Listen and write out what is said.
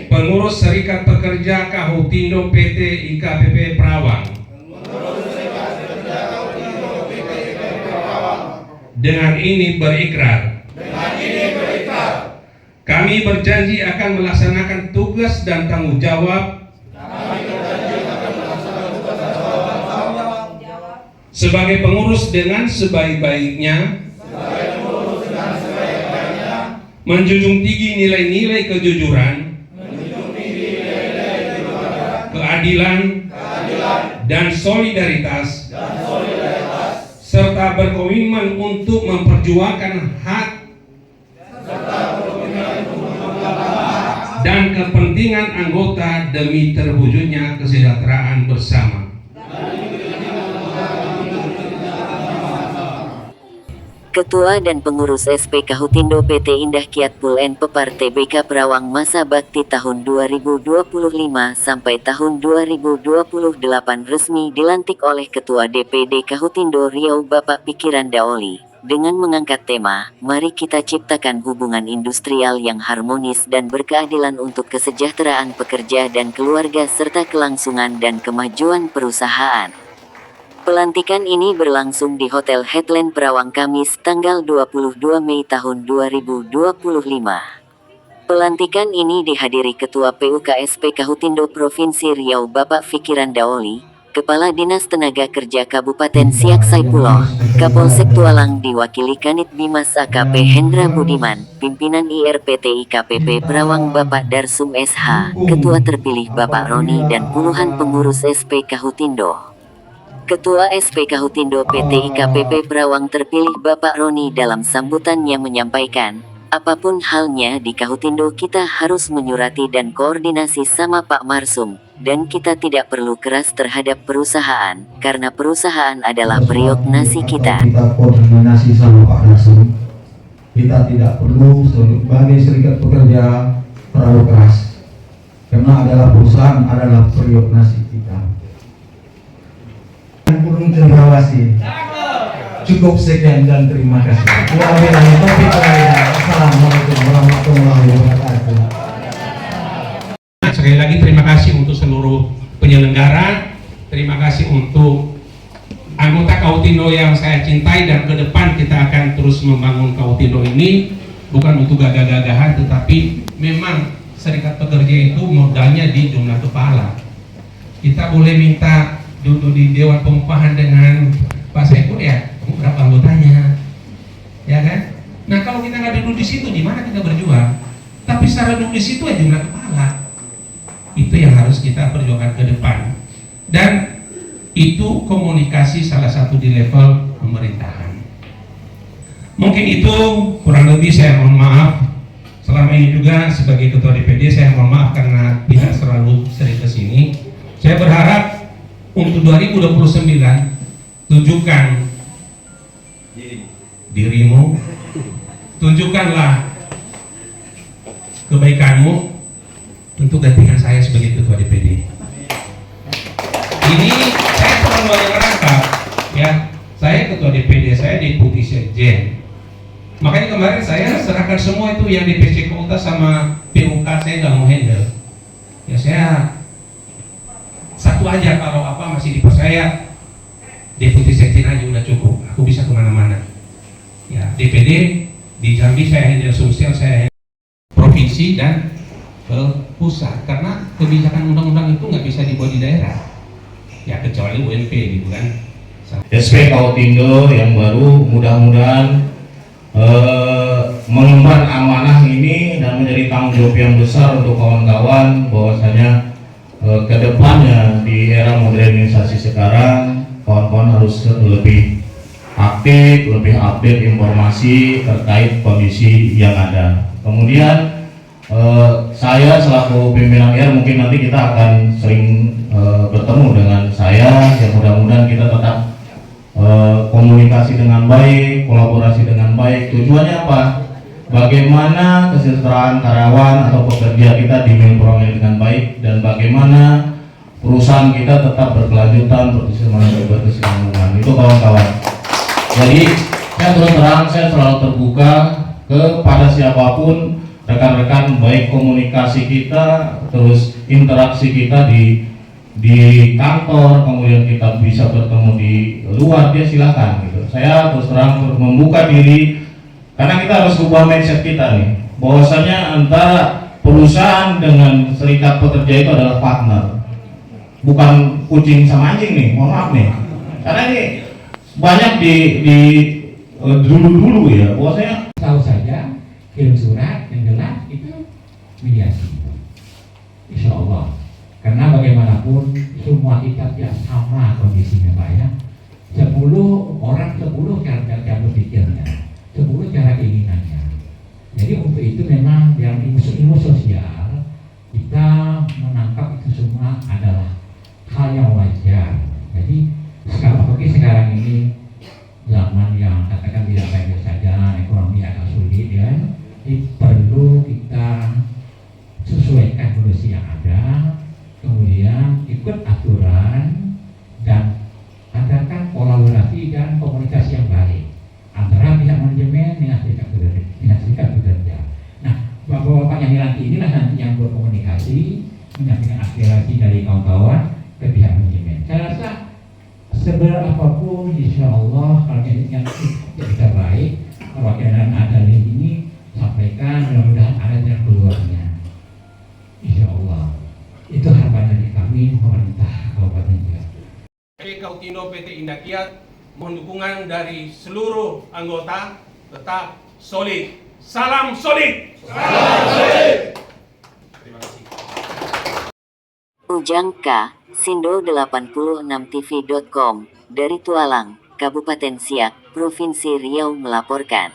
Pengurus Serikat Pekerja Kahutindo PT IKPP Perawang, dengan ini berikrar, kami berjanji akan melaksanakan tugas dan tanggung jawab sebagai pengurus dengan sebaik-baiknya, menjunjung tinggi nilai-nilai kejujuran, keadilan, dan solidaritas, serta berkomitmen untuk memperjuangkan hak dan kepentingan anggota demi terwujudnya kesejahteraan bersama. Ketua dan Pengurus SP Kahutindo PT Indah Kiat Pul Pepar TBK Perawang masa bakti tahun 2025 sampai tahun 2028 resmi dilantik oleh Ketua DPD Kahutindo Riau Bapak Pikiran Daoli, dengan mengangkat tema, mari kita ciptakan hubungan industrial yang harmonis dan berkeadilan untuk kesejahteraan pekerja dan keluarga serta kelangsungan dan kemajuan perusahaan. Pelantikan ini berlangsung di Hotel Headland Perawang Kamis tanggal 22 Mei tahun 2025. Pelantikan ini dihadiri Ketua PUKSP Kahutindo Provinsi Riau Bapak Pikiran Daoli, Kepala Dinas Tenaga Kerja Kabupaten Siak Saipuloh, Kapolsek Tualang diwakili Kanit Bimas AKP Hendra Budiman, Pimpinan IRPT IKPP Perawang Bapak Darsum SH, Ketua terpilih Bapak Roni dan puluhan pengurus SP Kahutindo. Ketua SP Kahutindo PT IKPP Perawang terpilih Bapak Roni dalam sambutannya menyampaikan, apapun halnya di Kahutindo kita harus menyurati dan koordinasi sama Pak Marsum, dan kita tidak perlu keras terhadap perusahaan, karena perusahaan adalah periuk nasi kita. Kita koordinasi sama Pak Marsum, kita tidak perlu sebagai serikat pekerja terlalu keras, karena adalah perusahaan adalah periuk nasi kita. Kurung terima cukup sekian dan terima kasih. Assalamualaikum warahmatullahi wabarakatuh. Sekali lagi terima kasih untuk seluruh penyelenggara, terima kasih untuk anggota Kahutindo yang saya cintai, dan ke depan kita akan terus membangun Kahutindo ini bukan untuk gagah-gagahan, tetapi memang serikat pekerja itu modalnya di jumlah kepala. Kita boleh minta duduk di Dewan Pengupahan dengan Pak Saiful, ya berapa anggotanya, ya kan? Nah kalau kita nggak duduk di situ, di mana kita berjuang? Tapi secara duduk di situ ya jumlah kepala, itu yang harus kita perjuangkan ke depan. Dan itu komunikasi salah satu di level pemerintahan. Mungkin itu kurang lebih saya mohon maaf. Selama ini juga sebagai Ketua DPD saya mohon maaf karena tidak selalu sering kesini. Saya berharap untuk 2029 tunjukkan dirimu, tunjukkanlah kebaikanmu untuk gantikan saya sebagai Ketua DPD. Ini saya selalu merangkap, ya. Saya Ketua DPD, saya Deputi Sekjen. Makanya kemarin saya serahkan semua itu yang di PC Kota sama PUK, saya nggak mau handle. Ya saya satu aja, kalau apa masih dipercaya Deputi Sekjen aja udah cukup, aku bisa kemana-mana. Ya DPD di Jambi saya handle sosial, saya handle provinsi dan pusat, karena kebijakan undang-undang itu nggak bisa dibuat di daerah, ya kecuali UNP gitu kan. SP Kahutindo yang baru mudah-mudahan mengemban amanah ini dan menjadi tanggung jawab yang besar untuk kawan-kawan lebih update informasi terkait kondisi yang ada. Kemudian saya selaku pimpinan IR mungkin nanti kita akan sering bertemu dengan saya, ya mudah-mudahan kita tetap komunikasi dengan baik, kolaborasi dengan baik. Tujuannya apa? Bagaimana kesejahteraan karyawan atau pekerja kita di Milprong dengan baik, dan bagaimana perusahaan kita tetap berkelanjutan, berkesinambungan. Itu kawan-kawan. Jadi saya terus terang, saya selalu terbuka kepada siapapun, rekan-rekan, baik komunikasi kita, terus interaksi kita di kantor, kemudian kita bisa bertemu di luar, dia silakan gitu. Saya terus terang membuka diri. Karena kita harus ubah mindset kita nih, bahwasanya antara perusahaan dengan serikat pekerja itu adalah partner, bukan kucing sama anjing nih, mohon maaf nih. Karena ini banyak di dulu ya, bahwasanya tahu saja kirim surat yang jelas itu mediasi, insya Allah. Karena bagaimanapun semua kita tidak sama kondisinya Pak ya. 10 orang 10 cara berpikirnya, 10 cara keinginannya. Jadi untuk itu memang dalam ilmu sosial kita menangkap itu semua adalah hal yang wajar. Jadi sekarang ini zaman yang katakan tidak baik saja, ekonomi agak sulit ya, perlu kita sesuaikan kondisi yang ada, kemudian ikut aturan dan adakan kolaborasi dan komunikasi yang baik antara pihak manajemen dengan serikat pekerja. Nah, bapak-bapak yang nanti inilah nanti yang berkomunikasi, menyampaikan aspirasi dari kawan-kawan ke pihak manajemen. Saya rasa seberapapun insya Allah kalau yang bisa baik, perwakilan ada ini sampaikan, mudah-mudahan ada yang keluarnya. Insya Allah itu harapan dari kami pemerintah Kabupaten Siak. Kautino PT Indah Kiat mohon dukungan dari seluruh anggota tetap solid. Salam solid. Salam solid. Terima kasih. Ujang K, Sindo86tv.com, dari Tualang, Kabupaten Siak, Provinsi Riau melaporkan.